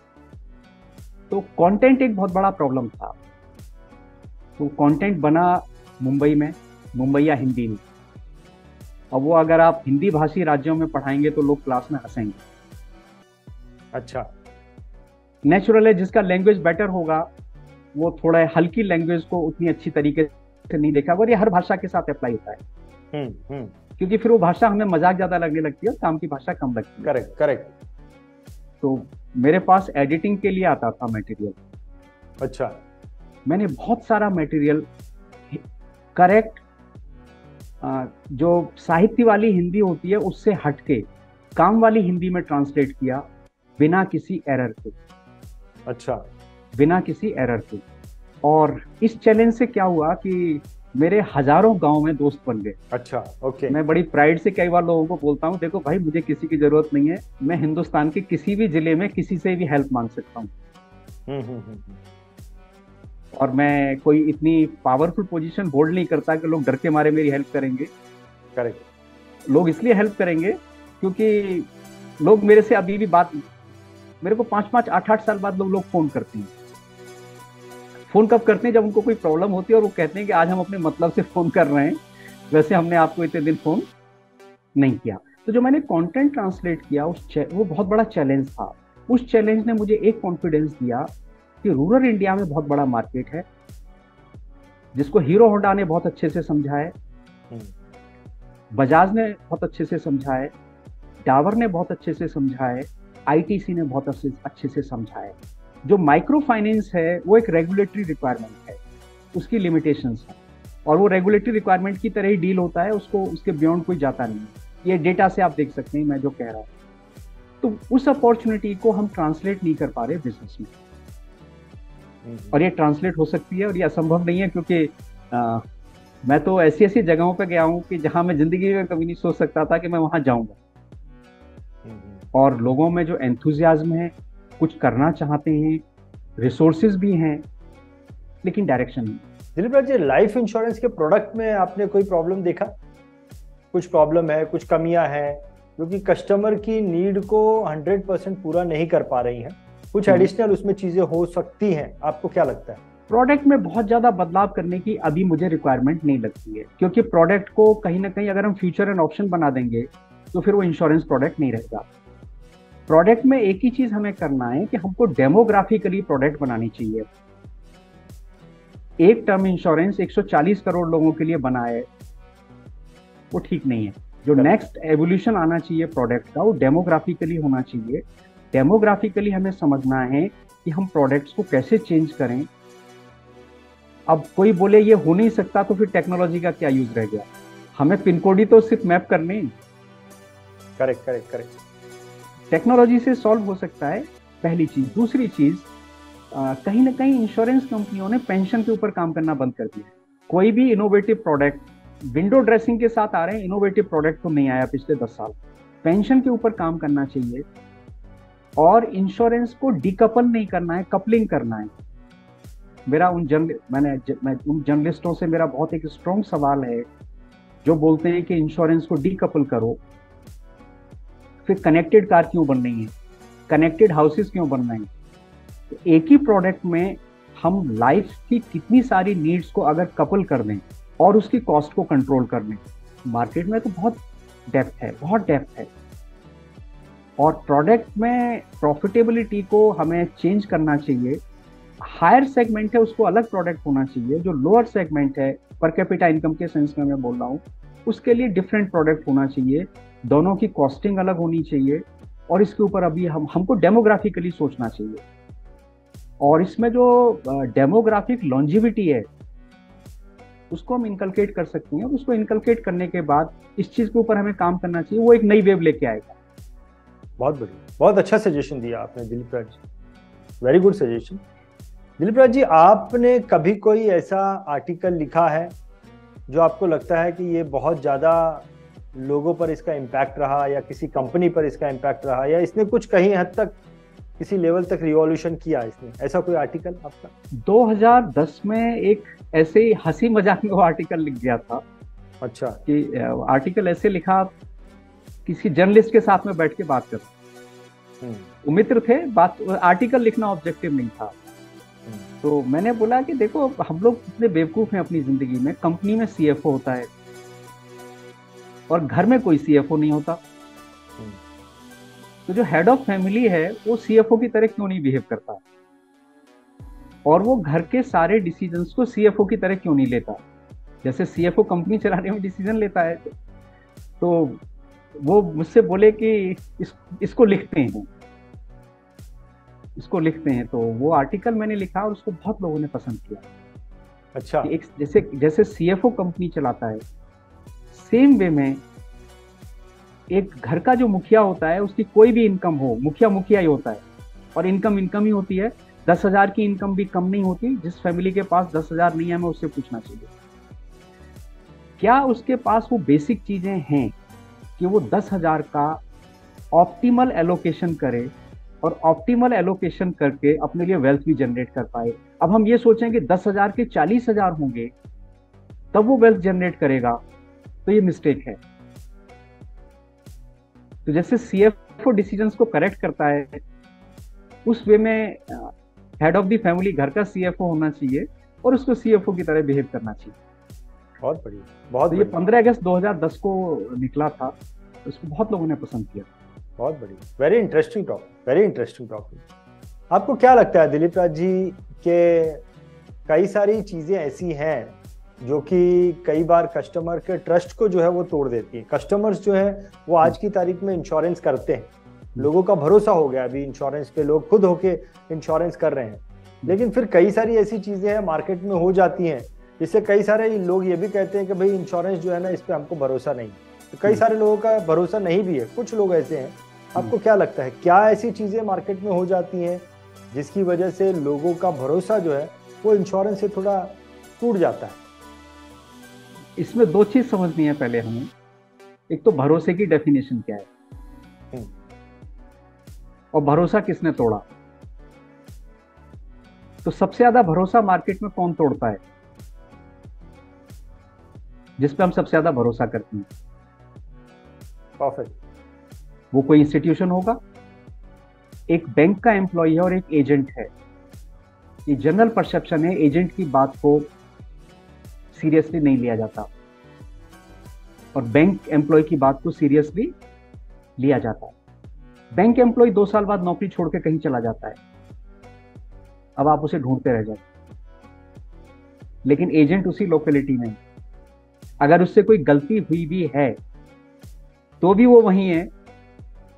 तो कंटेंट एक बहुत बड़ा प्रॉब्लम था। तो कंटेंट बना मुंबई या हिंदी में। अब वो अगर आप हिंदी भाषी राज्यों में पढ़ाएंगे तो लोग क्लास में हंसेंगे। अच्छा, नेचुरल है, जिसका लैंग्वेज बेटर होगा वो थोड़ा हल्की लैंग्वेज को उतनी अच्छी तरीके से नहीं देखा, और ये हर भाषा के साथ अप्लाई होता है। क्योंकि फिर वो भाषा हमें मजाक ज्यादा लगने लगती है और काम की भाषा कम लगती है। करेक्ट। तो मेरे पास एडिटिंग के लिए आता था मटेरियल। अच्छा। मैंने बहुत सारा मटेरियल करेक्ट, जो साहित्य वाली हिंदी होती है उससे हटके काम वाली हिंदी में ट्रांसलेट किया, बिना किसी एरर के। अच्छा। बिना किसी एरर के। और इस चैलेंज से क्या हुआ कि मेरे हजारों गांव में दोस्त बन गए। अच्छा, ओके। मैं बड़ी प्राइड से कई बार लोगों को बोलता हूँ, देखो भाई, मुझे किसी की जरूरत नहीं है, मैं हिंदुस्तान के किसी भी जिले में किसी से भी हेल्प मांग सकता हूँ। और मैं कोई इतनी पावरफुल पोजीशन होल्ड नहीं करता कि लोग डर के मारे मेरी हेल्प करेंगे। करेक्ट। लोग इसलिए हेल्प करेंगे क्योंकि लोग मेरे से अभी भी मेरे को 5-5, 8-8 साल बाद लोग फोन करते हैं। फोन कब करते हैं? जब उनको कोई प्रॉब्लम होती है और वो कहते हैं कि आज हम अपने मतलब से फोन कर रहे हैं, वैसे हमने आपको इतने दिन फोन नहीं किया। तो जो मैंने कंटेंट ट्रांसलेट किया वो बहुत बड़ा चैलेंज था। उस चैलेंज ने मुझे एक कॉन्फिडेंस दिया कि रूरल इंडिया में बहुत बड़ा मार्केट है, जिसको हीरो होंडा ने बहुत अच्छे से समझा है, बजाज ने बहुत अच्छे से समझा है, डाबर ने बहुत अच्छे से समझा है, आईटीसी ने बहुत अच्छे से समझा है। जो माइक्रो फाइनेंस है वो एक रेगुलेटरी रिक्वायरमेंट है, उसकी लिमिटेशंस है, और वो रेगुलेटरी रिक्वायरमेंट की तरह ही डील होता है, उसको उसके बियॉन्ड कोई जाता नहीं है। ये डेटा से आप देख सकते हैं मैं जो कह रहा हूँ। तो उस अपॉर्चुनिटी को हम ट्रांसलेट नहीं कर पा रहे बिजनेस में, और ये ट्रांसलेट हो सकती है, और ये असंभव नहीं है, क्योंकि मैं तो ऐसी ऐसी जगहों पे गया हूँ कि जहां मैं जिंदगी में कभी नहीं सोच सकता था कि मैं वहां जाऊंगा। और लोगों में जो एंथुजियाज्म है, कुछ करना चाहते हैं, रिसोर्सेज भी हैं, लेकिन डायरेक्शन नहीं। दिलीप राज जी, लाइफ इंश्योरेंस के प्रोडक्ट में आपने कोई प्रॉब्लम देखा? कुछ प्रॉब्लम है, कुछ कमियां हैं जो कि कस्टमर की नीड को 100% पूरा नहीं कर पा रही हैं? कुछ एडिशनल उसमें चीजें हो सकती हैं, आपको क्या लगता है? प्रोडक्ट में बहुत ज्यादा बदलाव करने की अभी मुझे रिक्वायरमेंट नहीं लगती है, क्योंकि प्रोडक्ट को कहीं ना कहीं अगर हम फ्यूचर एंड ऑप्शन बना देंगे तो फिर वो इंश्योरेंस प्रोडक्ट नहीं रहेगा। प्रोडक्ट में एक ही चीज हमें करना है कि हमको डेमोग्राफिकली प्रोडक्ट बनानी चाहिए। एक टर्म इंश्योरेंस 140 करोड़ लोगों के लिए बना है, वो ठीक नहीं है। जो नेक्स्ट एवोल्यूशन आना चाहिए प्रोडक्ट का, वो डेमोग्राफिकली होना चाहिए। डेमोग्राफिकली हमें समझना है कि हम प्रोडक्ट्स को कैसे चेंज करें। अब कोई बोले ये हो नहीं सकता, तो फिर टेक्नोलॉजी का क्या यूज रह गया? हमें पिन कोड ही तो सिर्फ मैप करने। Correct correct correct. टेक्नोलॉजी से सॉल्व हो सकता है, पहली चीज। दूसरी चीज, कहीं ना कहीं इंश्योरेंस कंपनियों ने पेंशन के ऊपर काम करना बंद कर दिया है। कोई भी इनोवेटिव प्रोडक्ट, विंडो ड्रेसिंग के साथ आ रहे हैं, इनोवेटिव प्रोडक्ट तो नहीं आया पिछले 10 साल। पेंशन के ऊपर काम करना चाहिए, और इंश्योरेंस को डीकपल नहीं करना है, कपलिंग करना है। मैं उन जर्नलिस्टों से मेरा बहुत एक स्ट्रॉन्ग सवाल है जो बोलते हैं कि इंश्योरेंस को डीकपल करो। फिर कनेक्टेड कार क्यों बन रही है, कनेक्टेड हाउसेस क्यों बन रहे हैं? तो एक ही प्रोडक्ट में हम लाइफ की कितनी सारी नीड्स को अगर कपल कर दें और उसकी कॉस्ट को कंट्रोल कर लें, मार्केट में तो बहुत डेप्थ है, बहुत डेप्थ है। और प्रोडक्ट में प्रॉफिटेबिलिटी को हमें चेंज करना चाहिए। हायर सेगमेंट है, उसको अलग प्रोडक्ट होना चाहिए। जो लोअर सेगमेंट है, पर कैपिटा इनकम के सेंस में मैं बोल रहा हूँ, उसके लिए डिफरेंट प्रोडक्ट होना चाहिए। दोनों की कॉस्टिंग अलग होनी चाहिए, और इसके ऊपर अभी हमको डेमोग्राफिकली सोचना चाहिए। और इसमें जो डेमोग्राफिक लॉन्जिविटी है, उसको हम इनकलकेट कर सकते हैं, और उसको इनकलकेट करने के बाद इस चीज के ऊपर हमें काम करना चाहिए। वो एक नई वेव लेके आएगा। बहुत बढ़िया, बहुत अच्छा सजेशन दिया आपने दिलीप राज, very good suggestion. Dilip Raj ji, आपने कभी कोई ऐसा आर्टिकल लिखा है जो आपको लगता है कि ये बहुत ज्यादा लोगों पर इसका इम्पैक्ट रहा, या किसी कंपनी पर इसका इम्पैक्ट रहा, या इसने कुछ कहीं हद तक किसी लेवल तक रिवॉल्यूशन किया इसने, ऐसा कोई आर्टिकल आपका? 2010 में एक ऐसे ही हंसी मजाक में वो आर्टिकल लिख गया था। अच्छा। कि आर्टिकल ऐसे लिखा, किसी जर्नलिस्ट के साथ में बैठ के बात कर, वो मित्र थे, बात आर्टिकल लिखना ऑब्जेक्टिव नहीं था। तो मैंने बोला कि देखो, हम लोग कितने बेवकूफ हैं अपनी जिंदगी में। कंपनी में सीएफओ होता है और घर में कोई सीएफओ नहीं होता। तो जो हेड ऑफ फैमिली है वो सीएफओ की तरह क्यों नहीं बिहेव करता, और वो घर के सारे डिसीजंस को सीएफओ की तरह क्यों नहीं लेता? जैसे सीएफओ कंपनी चलाने में डिसीजन लेता है। तो वो मुझसे बोले कि इसको लिखते हैं, इसको लिखते हैं। तो वो आर्टिकल मैंने लिखा और उसको बहुत लोगों ने पसंद किया। अच्छा। एक जैसे सीएफओ कंपनी चलाता है, सेम वे में एक घर का जो मुखिया होता है, उसकी कोई भी इनकम हो, मुखिया ही होता है, और इनकम ही होती है। 10,000 की इनकम भी कम नहीं होती। जिस फैमिली के पास 10,000 नहीं है, हमें उससे पूछना चाहिए क्या उसके पास वो बेसिक चीजें हैं कि वो 10,000 का ऑप्टिमल एलोकेशन करे, और ऑप्टिमल एलोकेशन करके अपने लिए वेल्थ भी जनरेट कर पाए। अब हम ये सोचें कि 10,000 के 40,000 होंगे तब वो वेल्थ जनरेट करेगा, तो ये मिस्टेक है। तो जैसे सीएफओ डिसीजंस को करेक्ट करता है, उस वे में हेड ऑफ द फैमिली घर का सीएफओ होना चाहिए, और उसको सीएफओ की तरह बिहेव करना चाहिए। बहुत बढ़िया, बहुत। तो ये 15 अगस्त 2010 को निकला था, उसको बहुत लोगों ने पसंद किया। बहुत बढ़िया, very interesting topic, very interesting topic. आपको क्या लगता है दिलीप राज जी के कई सारी चीजें ऐसी हैं जो कि कई बार कस्टमर के ट्रस्ट को जो है वो तोड़ देती है? कस्टमर्स जो है वो आज की तारीख में इंश्योरेंस करते हैं, लोगों का भरोसा हो गया अभी इंश्योरेंस पे, लोग खुद होके इंश्योरेंस कर रहे हैं। लेकिन फिर कई सारी ऐसी चीजें हैं मार्केट में हो जाती हैं जिससे कई सारे लोग ये भी कहते हैं कि भाई इंश्योरेंस जो है ना, इस पे हमको भरोसा नहीं। तो कई सारे लोगों का भरोसा नहीं भी है, कुछ लोग ऐसे हैं। आपको क्या लगता है, क्या ऐसी चीजें मार्केट में हो जाती हैं जिसकी वजह से लोगों का भरोसा जो है वो इंश्योरेंस से थोड़ा टूट जाता है? इसमें दो चीज समझनी है पहले हमें। एक तो भरोसे की डेफिनेशन क्या है, और भरोसा किसने तोड़ा। तो सबसे ज्यादा भरोसा मार्केट में कौन तोड़ता है? जिस पे हम सबसे ज्यादा भरोसा करते हैं। परफेक्ट। वो कोई इंस्टीट्यूशन होगा, एक बैंक का एम्प्लॉय है और एक एजेंट है। ये जनरल परसेप्शन है, एजेंट की बात को सीरियसली नहीं लिया जाता, और बैंक एम्प्लॉय की बात को सीरियसली लिया जाता है। बैंक एम्प्लॉय 2 साल बाद नौकरी छोड़ के कहीं चला जाता है, अब आप उसे ढूंढते रह जाते। लेकिन एजेंट उसी लोकेलिटी में। अगर उससे कोई गलती हुई भी है तो भी वो वही है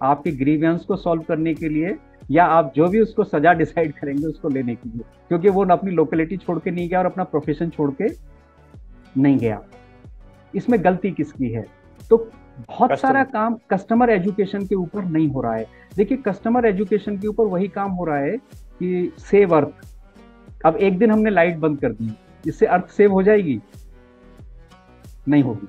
आपके ग्रीवियंस को सॉल्व करने के लिए, या आप जो भी उसको सजा डिसाइड करेंगे उसको लेने के लिए, क्योंकि वो अपनी लोकेलिटी छोड़ के नहीं गया और अपना प्रोफेशन छोड़ के नहीं गया। इसमें गलती किसकी है? तो बहुत सारा काम कस्टमर एजुकेशन के ऊपर नहीं हो रहा है। देखिए, कस्टमर एजुकेशन के ऊपर वही काम हो रहा है कि सेव अर्थ। अब एक दिन हमने लाइट बंद कर दी, इससे अर्थ सेव हो जाएगी? नहीं होगी।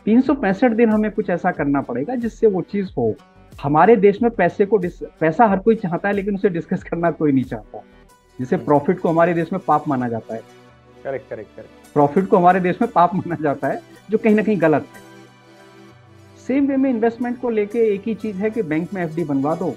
365 दिन हमें कुछ ऐसा करना पड़ेगा जिससे वो चीज हो। हमारे देश में पैसा हर कोई चाहता है, लेकिन उसे डिस्कस करना कोई नहीं चाहता। जिसे प्रॉफिट को हमारे देश में पाप माना जाता है। Correct correct correct. प्रॉफिट को हमारे देश में पाप माना जाता है, जो कहीं ना कहीं गलत है। सेम वे में इन्वेस्टमेंट को लेके एक ही चीज है कि बैंक में एफडी बनवा दो,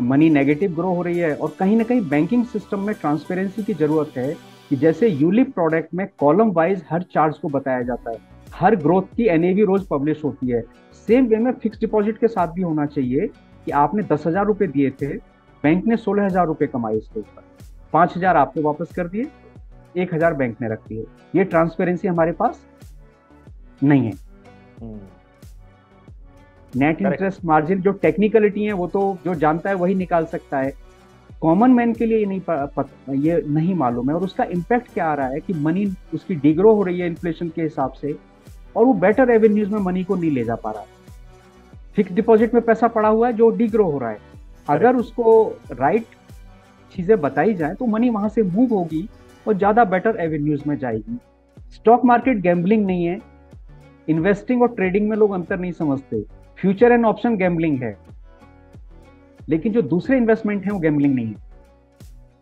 मनी नेगेटिव ग्रो हो रही है। और कहीं ना कहीं बैंकिंग सिस्टम में ट्रांसपेरेंसी की जरूरत है कि जैसे यूलिप प्रोडक्ट में कॉलम वाइज हर चार्ज को बताया जाता है, हर ग्रोथ की एनएवी रोज पब्लिश होती है, सेम वे में फिक्स डिपॉजिट के साथ भी होना चाहिए कि आपने 10,000 रुपए दिए थे, बैंक ने 16,000 रुपए कमाए इसके ऊपर, 5,000 आपको वापस कर दिए, 1,000 बैंक ने रख दिए। ये ट्रांसपेरेंसी हमारे पास नहीं है। नेट इंटरेस्ट मार्जिन जो टेक्निकलिटी है वो तो जो जानता है वही निकाल सकता है, कॉमन मैन के लिए ये नहीं मालूम है। और उसका इम्पैक्ट क्या आ रहा है कि मनी उसकी डिग्रो हो रही है इन्फ्लेशन के हिसाब से, और वो बेटर रेवेन्यूज में मनी को नहीं ले जा पा रहा है। फिक्स डिपॉजिट में पैसा पड़ा हुआ है जो डिग्रो हो रहा है। अगर उसको राइट चीजें बताई जाए तो मनी वहां से मूव होगी और ज्यादा बेटर रेवेन्यूज में जाएगी। स्टॉक मार्केट गैम्बलिंग नहीं है। इन्वेस्टिंग और ट्रेडिंग में लोग अंतर नहीं समझते। फ्यूचर एंड ऑप्शन गैम्बलिंग है, लेकिन जो दूसरे इन्वेस्टमेंट है वो गैम्बलिंग नहीं है।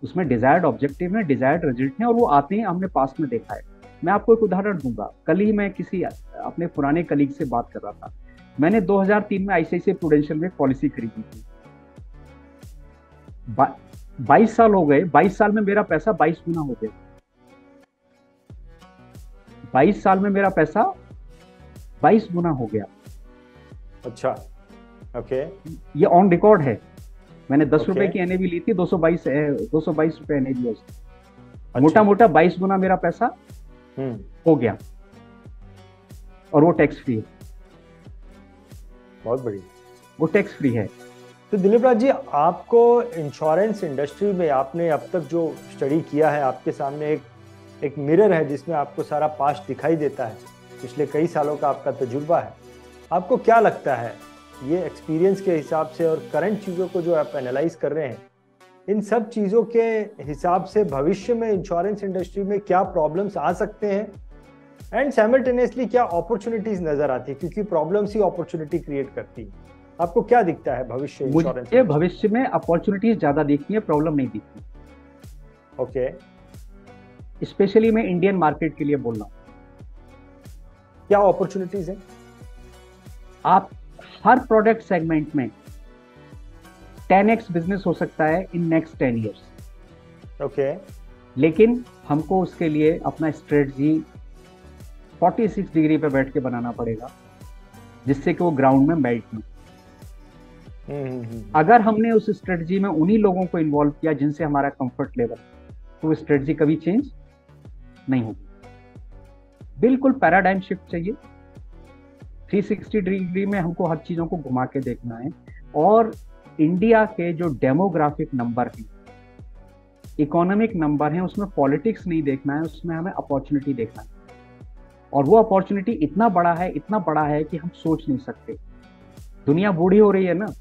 उसमें डिजायर्ड ऑब्जेक्टिव है, डिजायर्ड रिजल्ट है, और वो आते हैं, हमने पास्ट में देखा है। मैं आपको एक उदाहरण दूंगा। कल ही मैं किसी अपने पुराने कलीग से बात कर रहा था। मैंने 2003 में आईसीआईसीआई प्रूडेंशियल में पॉलिसी खरीदी थी। 22 साल हो गए, 22 साल में मेरा पैसा 22 गुना हो गया। 22 साल में मेरा पैसा 22 गुना हो गया। अच्छा, ओके। ये ऑन रिकॉर्ड है। मैंने 10 रुपए की एनएवी ली थी, 222 रुपए एनएवी है। मोटा मोटा 22 गुना मेरा पैसा हो गया, और वो टैक्स फ्री है। बहुत बढ़िया। वो टैक्स फ्री है। तो दिलीप राज जी, आपको इंश्योरेंस इंडस्ट्री में आपने अब तक जो स्टडी किया है, आपके सामने एक मिरर है जिसमें आपको सारा पास्ट दिखाई देता है। पिछले कई सालों का आपका तजुर्बा है। आपको क्या लगता है, ये एक्सपीरियंस के हिसाब से और करंट चीज़ों को जो आप एनालाइज कर रहे हैं, इन सब चीज़ों के हिसाब से भविष्य में इंश्योरेंस इंडस्ट्री में क्या प्रॉब्लम्स आ सकते हैं, एंड साइमल्टेनियसली क्या अपॉर्चुनिटीज नजर आती है? क्योंकि प्रॉब्लम्स ही अपॉर्चुनिटी क्रिएट करती है। आपको क्या दिखता है भविष्य इंश्योरेंस? मुझे भविष्य में अपॉर्चुनिटीज ज्यादा दिखती है, प्रॉब्लम नहीं दिखती। ओके। स्पेशली मैं इंडियन मार्केट के लिए बोल रहा हूँ। क्या अपॉर्चुनिटीज है? आप हर प्रोडक्ट सेगमेंट में 10x बिजनेस हो सकता है इन नेक्स्ट 10 इयर्स। ओके। लेकिन हमको उसके लिए अपना स्ट्रेटजी 46 डिग्री पे बैठ के बनाना पड़ेगा, जिससे कि वो ग्राउंड में मेल्ट नहीं। अगर हमने उस स्ट्रेटजी में उन्हीं लोगों को इन्वॉल्व किया जिनसे हमारा कंफर्ट लेवल, तो वो स्ट्रेटजी कभी चेंज नहीं होगी। बिल्कुल पैराडाइम शिफ्ट चाहिए। 360 डिग्री में हमको हर चीजों को घुमा के देखना है। और इंडिया के जो डेमोग्राफिक नंबर हैं, इकोनॉमिक नंबर हैं, उसमें पॉलिटिक्स नहीं देखना है, उसमें हमें अपॉर्चुनिटी देखना है। और वो अपॉर्चुनिटी इतना बड़ा है कि हम सोच नहीं सकते। दुनिया बूढ़ी हो रही है ना,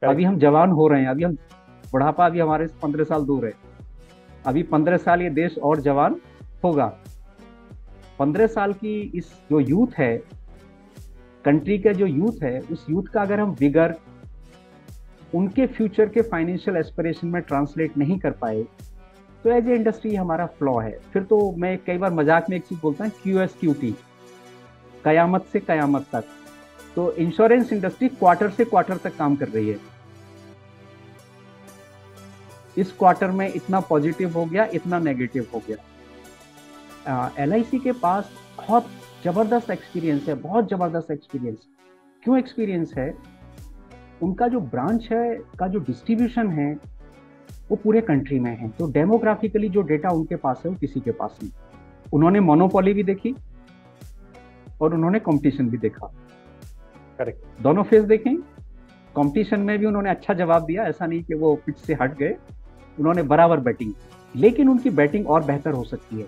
अभी हम जवान हो रहे हैं, अभी हम बुढ़ापा अभी हमारे 15 साल दूर है। अभी 15 साल ये देश और जवान होगा। 15 साल की इस जो यूथ है, कंट्री का जो यूथ है, उस यूथ का अगर हम विगर उनके फ्यूचर के फाइनेंशियल एस्पिरेशन में ट्रांसलेट नहीं कर पाए, तो एज ए इंडस्ट्री हमारा फ्लॉ है। फिर तो मैं कई बार मजाक में एक चीज बोलता हूँ, QSQT, कयामत से कयामत तक। तो इंश्योरेंस इंडस्ट्री क्वार्टर से क्वार्टर तक काम कर रही है। इस क्वार्टर में इतना पॉजिटिव हो गया, इतना नेगेटिव हो गया। LIC के पास बहुत जबरदस्त एक्सपीरियंस है, बहुत जबरदस्त एक्सपीरियंस। क्यों एक्सपीरियंस है? उनका जो ब्रांच है का जो डिस्ट्रीब्यूशन है वो पूरे कंट्री में है। तो डेमोग्राफिकली जो डेटा उनके पास है वो किसी के पास नहीं। उन्होंने मोनोपोली भी देखी और उन्होंने कंपटीशन भी देखा। करेक्ट। दोनों फेज देखें। कंपटीशन में भी उन्होंने अच्छा जवाब दिया, ऐसा नहीं कि वो पिच से हट गए, उन्होंने बराबर बैटिंग, लेकिन उनकी बैटिंग और बेहतर हो सकती है।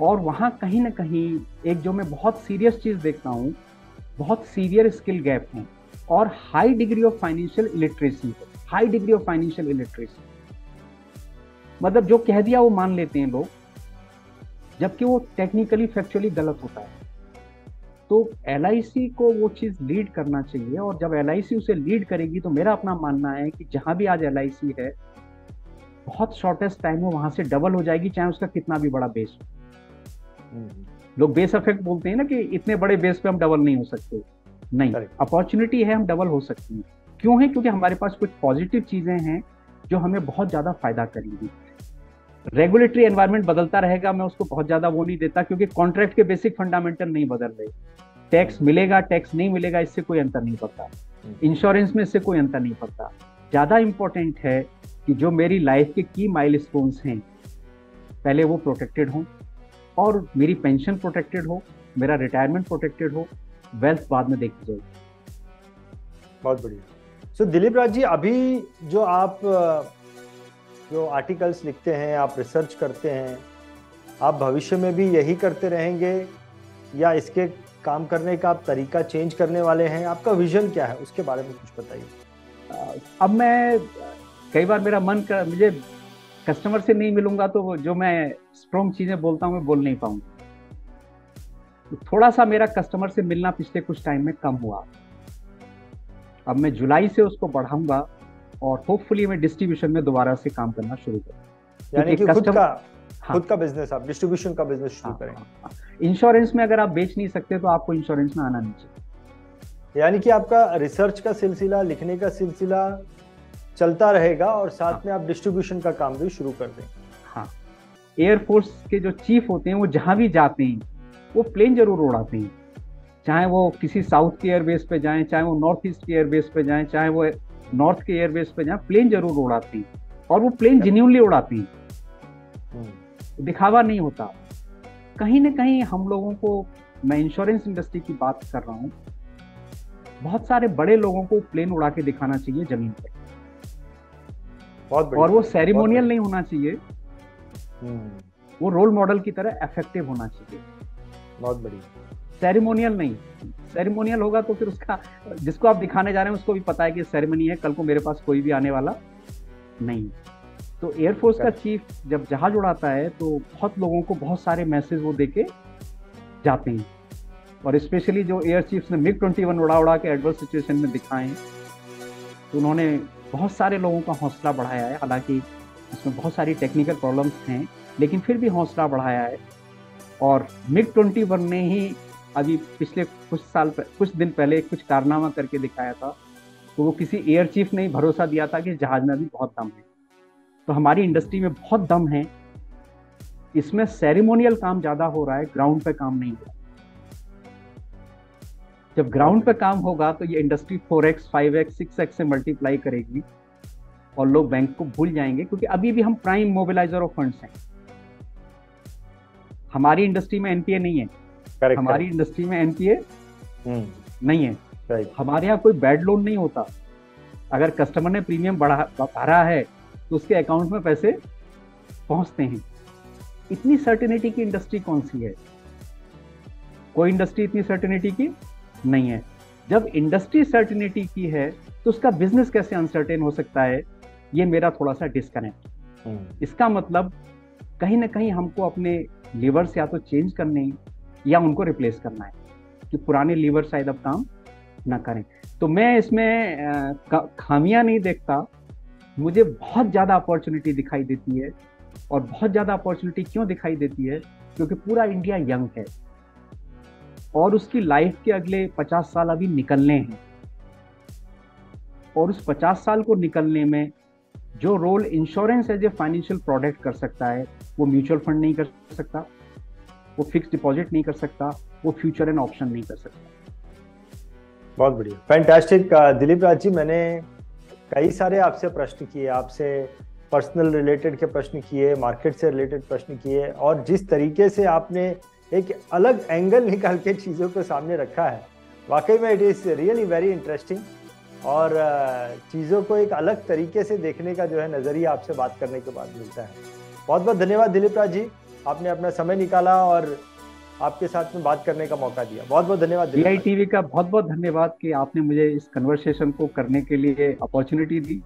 और वहां कहीं ना कहीं एक जो मैं बहुत सीरियस चीज देखता हूं, बहुत सीवियर स्किल गैप है और high degree of financial illiteracy है। High degree of financial illiteracy मतलब जो कह दिया वो मान लेते हैं लोग, जबकि वो टेक्निकली फैक्चुअली गलत होता है। तो LIC को वो चीज लीड करना चाहिए, और जब LIC उसे लीड करेगी तो मेरा अपना मानना है कि जहां भी आज LIC है, बहुत शॉर्टेस्ट टाइम में वहां से डबल हो जाएगी, चाहे उसका कितना भी बड़ा बेस हो। लोग बेस इफेक्ट बोलते हैं ना कि इतने बड़े बेस पे हम डबल नहीं हो सकते। नहीं, अपॉर्चुनिटी है, हम डबल हो सकते हैं। क्यों है? क्योंकि हमारे पास कुछ पॉजिटिव चीजें हैं जो हमें बहुत ज्यादा फायदा करेंगी। रेगुलेटरी एनवायरनमेंट बदलता रहेगा, मैं उसको बहुत ज्यादा वो नहीं देता, क्योंकि कॉन्ट्रैक्ट के बेसिक फंडामेंटल नहीं बदल रहे। टैक्स मिलेगा, टैक्स नहीं मिलेगा, इससे कोई अंतर नहीं पड़ता। इंश्योरेंस में इससे कोई अंतर नहीं पड़ता। ज्यादा इंपॉर्टेंट है कि जो मेरी लाइफ के की माइलस्टोन्स हैं, पहले वो प्रोटेक्टेड हों, और मेरी पेंशन प्रोटेक्टेड हो, मेरा रिटायरमेंट प्रोटेक्टेड हो, वेल्थ बाद में देखी जाएगी। बहुत बढ़िया। सो दिलीप राज जी, अभी जो आप जो आर्टिकल्स लिखते हैं, आप रिसर्च करते हैं, आप भविष्य में भी यही करते रहेंगे या इसके काम करने का आप तरीका चेंज करने वाले हैं? आपका विजन क्या है, उसके बारे में कुछ बताइए। अब मैं कई बार मेरा मन कर, मुझे कस्टमर से नहीं मिलूंगा तो जो मैं स्ट्रॉन्ग चीजें बोलता हूँ मैं बोल नहीं पाऊंगा। तो थोड़ा सा मेरा कस्टमर से मिलना पिछले कुछ टाइम में कम हुआ। अब मैं जुलाई से उसको बढ़ाऊंगा और होपफुली मैं डिस्ट्रीब्यूशन में दोबारा से काम करना शुरू करूँ। यानी कि खुद का बिजनेस, आप डिस्ट्रीब्यूशन का बिजनेस शुरू करेंगे। इंश्योरेंस में अगर आप बेच नहीं सकते तो आपको इंश्योरेंस में आना नहीं चाहिए। यानी कि आपका रिसर्च का सिलसिला, लिखने का सिलसिला चलता रहेगा और साथ में आप डिस्ट्रीब्यूशन का काम भी शुरू कर देंगे। हाँ, एयरफोर्स के जो चीफ होते हैं वो जहां भी जाते हैं वो प्लेन जरूर उड़ाते हैं, चाहे वो किसी साउथ के एयरबेस पे जाएं, चाहे वो नॉर्थ ईस्ट के एयरबेस पे जाएं, चाहे वो नॉर्थ के एयरबेस पे जाएं, प्लेन जरूर उड़ाते हैं, और वो प्लेन जेन्युइनली उड़ाते हैं, दिखावा नहीं होता। कहीं ना कहीं हम लोगों को, मैं इंश्योरेंस इंडस्ट्री की बात कर रहा हूँ, बहुत सारे बड़े लोगों को प्लेन उड़ा के दिखाना चाहिए जमीन पर, और वो सेरेमोनियल नहीं होना चाहिए, वो रोल मॉडल की तरह इफेक्टिव होना चाहिए। बहुत बढ़िया। सेरेमोनियल नहीं, सेरेमोनियल होगा तो फिर उसका, जिसको आप दिखाने जा रहे हैं उसको भी पता है कि सेरेमनी है, कल को मेरे पास कोई भी आने वाला नहीं। तो एयरफोर्स का चीफ जब जहाज उड़ाता है तो बहुत लोगों को बहुत सारे मैसेज वो देके जाते हैं, और स्पेशली जो एयर चीफ्स ने MiG-21 उड़ा के एडवर्स सिचुएशन में दिखाए हैं, तो उन्होंने बहुत सारे लोगों का हौसला बढ़ाया है। हालांकि इसमें बहुत सारी टेक्निकल प्रॉब्लम्स हैं, लेकिन फिर भी हौसला बढ़ाया है। और MiG-21 ने ही अभी पिछले कुछ दिन पहले कुछ कारनामा करके दिखाया था, तो वो किसी एयर चीफ ने ही भरोसा दिया था कि जहाज में अभी बहुत दम है। तो हमारी इंडस्ट्री में बहुत दम है, इसमें सेरेमोनियल काम ज्यादा हो रहा है, ग्राउंड पे काम नहीं हो रहा। जब ग्राउंड पे काम होगा तो ये इंडस्ट्री 4x, 5x, 6x से मल्टीप्लाई करेगी और लोग बैंक को भूल जाएंगे, क्योंकि अभी भी हम प्राइम मोबिलाइजर ऑफ फंड्स हैं। हमारी इंडस्ट्री में NPA नहीं है। हमारी इंडस्ट्री में NPA नहीं है। हमारे यहाँ कोई बैड लोन नहीं होता। अगर कस्टमर ने प्रीमियम भरा है तो उसके अकाउंट में पैसे पहुंचते हैं। इतनी सर्टेनिटी की इंडस्ट्री कौन सी है? कोई इंडस्ट्री इतनी सर्टेनिटी की नहीं है। जब इंडस्ट्री सर्टेनिटी की है तो उसका बिजनेस कैसे अनसर्टेन हो सकता है? ये मेरा थोड़ा सा डिस्कनेक्ट। इसका मतलब कहीं ना कहीं हमको अपने लीवर्स या तो चेंज करने या उनको रिप्लेस करना है, कि पुराने लीवर शायद अब काम ना करें। तो मैं इसमें खामियां नहीं देखता, मुझे बहुत ज़्यादा अपॉर्चुनिटी दिखाई देती है। और बहुत ज़्यादा अपॉर्चुनिटी क्यों दिखाई देती है? क्योंकि पूरा इंडिया यंग है और उसकी लाइफ के अगले 50 साल अभी निकलने हैं, और उस 50 साल को निकलने में जो role insurance as a financial product कर सकता है, वो म्यूचुअल फंड नहीं कर सकता, वो फिक्स डिपॉजिट नहीं कर सकता, वो फ्यूचर एंड ऑप्शन नहीं कर सकता। बहुत बढ़िया, फैंटास्टिक दिलीप राज जी। मैंने कई सारे आपसे प्रश्न किए, आपसे पर्सनल रिलेटेड के प्रश्न किए, मार्केट से रिलेटेड प्रश्न किए, और जिस तरीके से आपने एक अलग एंगल निकाल के चीज़ों को सामने रखा है, वाकई में it is really very interesting. और चीज़ों को एक अलग तरीके से देखने का जो है नज़रिया आपसे बात करने के बाद मिलता है। बहुत बहुत धन्यवाद दिलीप राज जी, आपने अपना समय निकाला और आपके साथ में बात करने का मौका दिया। बहुत बहुत धन्यवाद। DI TV का बहुत बहुत धन्यवाद कि आपने मुझे इस कन्वर्सेशन को करने के लिए अपॉर्चुनिटी दी,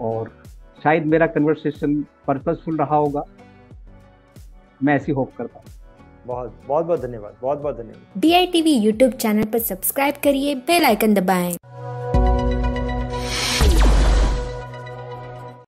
और शायद मेरा कन्वर्सेशन पर्पसफुल रहा होगा, मैं ऐसी होप करता हूँ। बहुत बहुत धन्यवाद, बहुत बहुत धन्यवाद। DI TV यूट्यूब चैनल पर सब्सक्राइब करिए, बेल आइकन दबाएं।